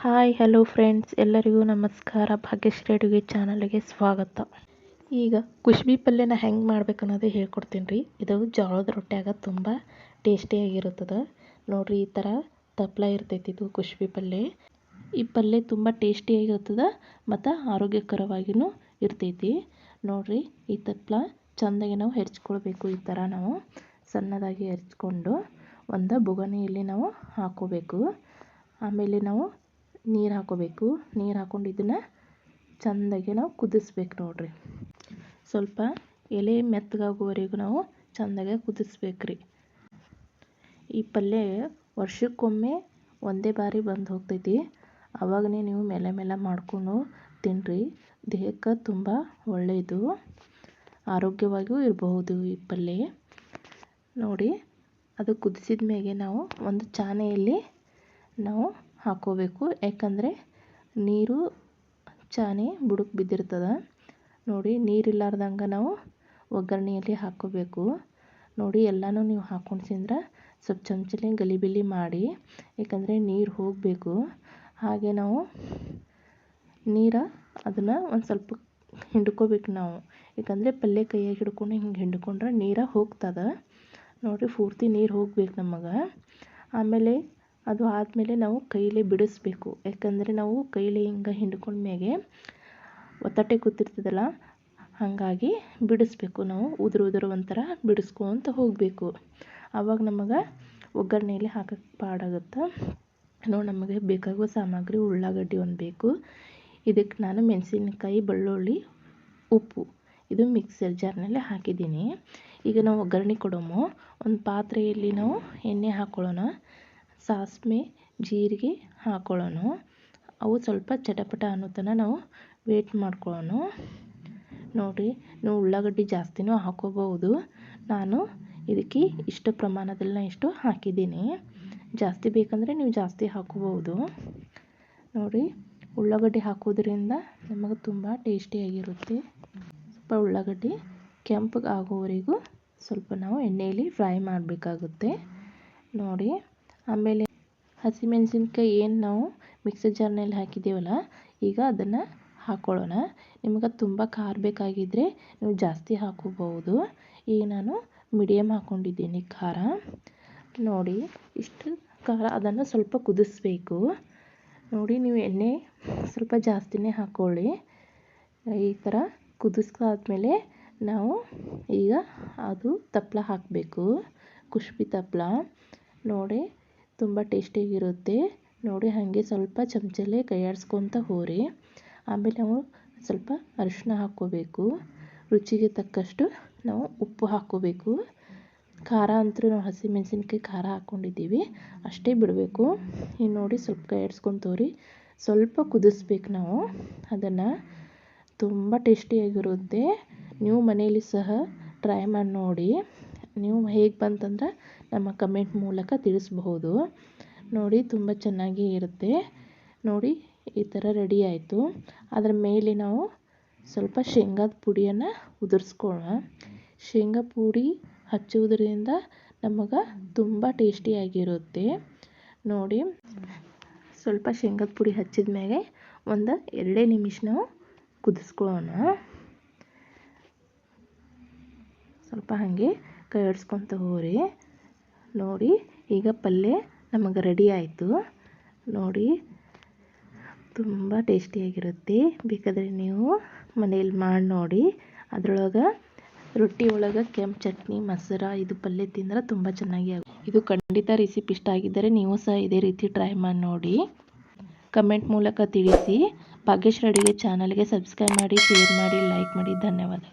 Hi hello friends, ಎಲ್ಲರಿಗೂ ನಮಸ್ಕಾರ. ಭಾಗ್ಯಶ್ರೀ ಅಡುಗೆ ಚಾನಲ್ಗೆ ಸ್ವಾಗತ. ಈಗ ಕುಶ್ಬಿ ಪಲ್ಯನ ಹೆಂಗೆ ಮಾಡ್ಬೇಕು ಅನ್ನೋದು ಹೇಳ್ಕೊಡ್ತೀನಿ ರೀ. ಇದು ಜೋಳದ ರೊಟ್ಟ್ಯಾಗ ತುಂಬ ಟೇಸ್ಟಿಯಾಗಿರುತ್ತದೆ ನೋಡಿರಿ. ಈ ಥರ ತಪ್ಪಲ ಇರ್ತೈತಿ ಇದು ಕುಶ್ಬಿ ಪಲ್ಯ. ಈ ಪಲ್ಯ ತುಂಬ ಟೇಸ್ಟಿಯಾಗಿರ್ತದೆ ಮತ್ತು ಆರೋಗ್ಯಕರವಾಗಿಯೂ ಇರ್ತೈತಿ ನೋಡಿರಿ. ಈ ತಪ್ಪಲ ಚೆಂದಾಗಿ ನಾವು ಹೆರ್ಚ್ಕೊಳ್ಬೇಕು. ಈ ಥರ ನಾವು ಸಣ್ಣದಾಗಿ ಹೆರ್ಚ್ಕೊಂಡು ಒಂದು ಬೊಗಣೆಯಲ್ಲಿ ನಾವು ಹಾಕ್ಕೋಬೇಕು. ಆಮೇಲೆ ನಾವು ನೀರು ಹಾಕ್ಕೋಬೇಕು. ನೀರು ಹಾಕ್ಕೊಂಡು ಇದನ್ನು ಚೆಂದಾಗಿ ನಾವು ಕುದಿಸ್ಬೇಕು ನೋಡಿರಿ. ಸ್ವಲ್ಪ ಎಲೆ ಮೆತ್ತಗಾಗುವವರೆಗೂ ನಾವು ಚೆಂದಾಗಿ ಕುದಿಸ್ಬೇಕ್ರಿ. ಈ ಪಲ್ಯ ವರ್ಷಕ್ಕೊಮ್ಮೆ ಒಂದೇ ಬಾರಿ ಬಂದು ಹೋಗ್ತೈತಿ. ಆವಾಗನೇ ನೀವು ಮೇಲೆ ಮೇಲೆ ಮಾಡಿಕೊಂಡು ತಿನ್ನಿರಿ. ದೇಹಕ್ಕೆ ತುಂಬ ಒಳ್ಳೆಯದು, ಆರೋಗ್ಯವಾಗಿಯೂ ಇರಬಹುದು ಈ ಪಲ್ಯ ನೋಡಿ. ಅದು ಕುದಿಸಿದ ಮೇಲೆ ನಾವು ಒಂದು ಚಾನೆಯಲ್ಲಿ ನಾವು ಹಾಕ್ಕೋಬೇಕು. ಯಾಕಂದರೆ ನೀರು ಚಾನೆ ಬುಡಕ್ಕೆ ಬಿದ್ದಿರ್ತದೆ ನೋಡಿ. ನೀರಿಲ್ಲಾರ್ದಂಗೆ ನಾವು ಒಗ್ಗರಣೆಯಲ್ಲಿ ಹಾಕ್ಕೋಬೇಕು ನೋಡಿ. ಎಲ್ಲನೂ ನೀವು ಹಾಕ್ಕೊಂಡು ತಿಂದ್ರೆ ಸ್ವಲ್ಪ ಚಮಚಲೆ ಗಲಿಬಿಲಿ ಮಾಡಿ, ಯಾಕಂದರೆ ನೀರು ಹೋಗಬೇಕು. ಹಾಗೆ ನಾವು ಅದನ್ನು ಒಂದು ಸ್ವಲ್ಪ ಹಿಂಡ್ಕೋಬೇಕು ನಾವು. ಯಾಕಂದರೆ ಪಲ್ಯ ಕೈಯಾಗಿ ಹಿಡ್ಕೊಂಡು ಹಿಂಗೆ ಹಿಂಡ್ಕೊಂಡ್ರೆ ನೀರು ಹೋಗ್ತದೆ ನೋಡಿರಿ. ಪೂರ್ತಿ ನೀರು ಹೋಗ್ಬೇಕು ನಮಗೆ. ಆಮೇಲೆ ಅದು ಆದಮೇಲೆ ನಾವು ಕೈಲೇ ಬಿಡಿಸ್ಬೇಕು. ಯಾಕಂದರೆ ನಾವು ಕೈಲಿ ಹಿಂಗೆ ಹಿಂಡ್ಕೊಂಡ್ಮೇಲೆ ಒತ್ತಟೆ ಕೂತಿರ್ತದಲ್ಲ, ಹಾಗಾಗಿ ಬಿಡಿಸ್ಬೇಕು ನಾವು. ಉದುರು ಒಂಥರ ಬಿಡಿಸ್ಕೊಂತ ಹೋಗಬೇಕು. ಆವಾಗ ನಮಗೆ ಒಗ್ಗರಣೆಯಲ್ಲಿ ಹಾಕಕ್ಕೆ ಪಾಡಾಗುತ್ತೆ ನೋಡಿ. ನಮಗೆ ಬೇಕಾಗುವ ಸಾಮಗ್ರಿ ಉಳ್ಳಾಗಡ್ಡಿ ಒಂದು ಬೇಕು. ಇದಕ್ಕೆ ನಾನು ಮೆಣಸಿನಕಾಯಿ, ಬೆಳ್ಳುಳ್ಳಿ, ಉಪ್ಪು ಇದು ಮಿಕ್ಸರ್ ಜಾರ್ನಲ್ಲಿ ಹಾಕಿದ್ದೀನಿ. ಈಗ ನಾವು ಒಗ್ಗರಣೆ ಕೊಡೋಮು. ಒಂದು ಪಾತ್ರೆಯಲ್ಲಿ ನಾವು ಎಣ್ಣೆ ಹಾಕ್ಕೊಳ್ಳೋಣ. ಸಾಸಿವೆ ಜೀರಿಗೆ ಹಾಕ್ಕೊಳ್ಳೋಣ. ಅವು ಸ್ವಲ್ಪ ಚಟಪಟ ಅನ್ನೋ ತನಕ ನಾವು ವೇಟ್ ಮಾಡ್ಕೊಳ್ಳೋಣ ನೋಡಿರಿ. ನೀವು ಉಳ್ಳಾಗಡ್ಡಿ ಜಾಸ್ತಿನೂ ಹಾಕ್ಕೋಬಹುದು. ನಾನು ಇದಕ್ಕೆ ಇಷ್ಟು ಪ್ರಮಾಣದಲ್ಲಿ ಇಷ್ಟು ಹಾಕಿದ್ದೀನಿ. ಜಾಸ್ತಿ ಬೇಕಂದರೆ ನೀವು ಜಾಸ್ತಿ ಹಾಕ್ಕೋಬಹುದು ನೋಡಿ. ಉಳ್ಳಾಗಡ್ಡಿ ಹಾಕೋದ್ರಿಂದ ನಮಗೆ ತುಂಬ ಟೇಸ್ಟಿಯಾಗಿರುತ್ತೆ. ಸ್ವಲ್ಪ ಉಳ್ಳಾಗಡ್ಡಿ ಕೆಂಪಗೆ ಆಗೋವರೆಗೂ ಸ್ವಲ್ಪ ನಾವು ಎಣ್ಣೆಯಲ್ಲಿ ಫ್ರೈ ಮಾಡಬೇಕಾಗುತ್ತೆ ನೋಡಿ. ಆಮೇಲೆ ಹಸಿಮೆಣಸಿನ್ಕಾಯಿ ಏನು ನಾವು ಮಿಕ್ಸರ್ ಜಾರ್ನಲ್ಲಿ ಹಾಕಿದ್ದೀವಲ್ಲ, ಈಗ ಅದನ್ನು ಹಾಕ್ಕೊಳ್ಳೋಣ. ನಿಮಗೆ ತುಂಬ ಖಾರ ಬೇಕಾಗಿದ್ದರೆ ನೀವು ಜಾಸ್ತಿ ಹಾಕ್ಕೋಬಹುದು. ಈಗ ನಾನು ಮೀಡಿಯಮ್ ಹಾಕ್ಕೊಂಡಿದ್ದೀನಿ ಖಾರ ನೋಡಿ. ಇಷ್ಟು ಖಾರ ಅದನ್ನು ಸ್ವಲ್ಪ ಕುದಿಸ್ಬೇಕು ನೋಡಿ. ನೀವು ಎಣ್ಣೆ ಸ್ವಲ್ಪ ಜಾಸ್ತಿನೇ ಹಾಕ್ಕೊಳ್ಳಿ. ಈ ಥರ ಕುದಿಸ್ಕಾದ್ಮೇಲೆ ನಾವು ಈಗ ಅದು ತಪ್ಪಲ ಹಾಕಬೇಕು. ಕುಶ್ಬಿ ತಪ್ಪಲ ನೋಡಿ, ತುಂಬ ಟೇಸ್ಟಿಯಾಗಿರುತ್ತೆ ನೋಡಿ. ಹಾಗೆ ಸ್ವಲ್ಪ ಚಮಚಲ್ಲೇ ಕೈ ಆಡಿಸ್ಕೊತ ಹೋರಿ. ಆಮೇಲೆ ನಾವು ಸ್ವಲ್ಪ ಅರಿಶಿನ ಹಾಕ್ಕೋಬೇಕು. ರುಚಿಗೆ ತಕ್ಕಷ್ಟು ನಾವು ಉಪ್ಪು ಹಾಕ್ಕೋಬೇಕು. ಖಾರ ಅಂತೂ ನಾವು ಹಸಿಮೆಣಸಿನ್ಕಾಯಿ ಖಾರ ಹಾಕ್ಕೊಂಡಿದ್ದೀವಿ, ಅಷ್ಟೇ ಬಿಡಬೇಕು. ಈಗ ನೋಡಿ ಸ್ವಲ್ಪ ಕೈ ಆಡಿಸ್ಕೊಂತವ್ರಿ. ಸ್ವಲ್ಪ ಕುದಿಸ್ಬೇಕು ನಾವು ಅದನ್ನು. ತುಂಬ ಟೇಸ್ಟಿಯಾಗಿರುತ್ತೆ. ನೀವು ಮನೆಯಲ್ಲಿ ಸಹ ಟ್ರೈ ಮಾಡಿ ನೋಡಿ. ನೀವು ಹೇಗೆ ಬಂತಂದ್ರೆ ನಮ್ಮ ಕಮೆಂಟ್ ಮೂಲಕ ತಿಳಿಸ್ಬಹುದು ನೋಡಿ. ತುಂಬ ಚೆನ್ನಾಗಿ ಇರುತ್ತೆ ನೋಡಿ. ಈ ಥರ ರೆಡಿ ಆಯಿತು. ಅದರ ಮೇಲೆ ನಾವು ಸ್ವಲ್ಪ ಶೇಂಗಾದ ಪುಡಿಯನ್ನು ಉದುರಿಸ್ಕೊಳ್ಳೋಣ. ಶೇಂಗಾ ಪುಡಿ ಹಚ್ಚುವುದರಿಂದ ನಮಗೆ ತುಂಬ ಟೇಸ್ಟಿಯಾಗಿರುತ್ತೆ ನೋಡಿ. ಸ್ವಲ್ಪ ಶೇಂಗಾದ ಪುಡಿ ಹಚ್ಚಿದ ಮೇಲೆ ಒಂದು 2 ನಿಮಿಷ ನಾವು ಕುದಿಸ್ಕೊಳ್ಳೋಣ. ಸ್ವಲ್ಪ ಹಾಗೆ ಕೈ ಆಡಿಸ್ಕೊತ ಹೋರಿ ನೋಡಿ. ಈಗ ಪಲ್ಯ ನಮಗೆ ರೆಡಿ ಆಯಿತು ನೋಡಿ. ತುಂಬ ಟೇಸ್ಟಿಯಾಗಿರುತ್ತೆ. ಬೇಕಾದರೆ ನೀವು ಮನೇಲಿ ಮಾಡಿ ನೋಡಿ. ಅದರೊಳಗೆ ರೊಟ್ಟಿ ಒಳಗೆ ಕೆಂಪು ಚಟ್ನಿ, ಮೊಸರು ಇದು ಪಲ್ಯ ತಿಂದ್ರೆ ತುಂಬ ಚೆನ್ನಾಗಿ ಇದು ಖಂಡಿತ ರೆಸಿಪಿ ಇಷ್ಟ ಆಗಿದ್ದರೆ ನೀವು ಸಹ ಇದೇ ರೀತಿ ಟ್ರೈ ಮಾಡಿ ನೋಡಿ. ಕಮೆಂಟ್ ಮೂಲಕ ತಿಳಿಸಿ. ಭಾಗ್ಯಶ್ರೀ ಅಡುಗೆ ಚಾನಲ್ಗೆ ಸಬ್ಸ್ಕ್ರೈಬ್ ಮಾಡಿ, ಶೇರ್ ಮಾಡಿ, ಲೈಕ್ ಮಾಡಿ. ಧನ್ಯವಾದ.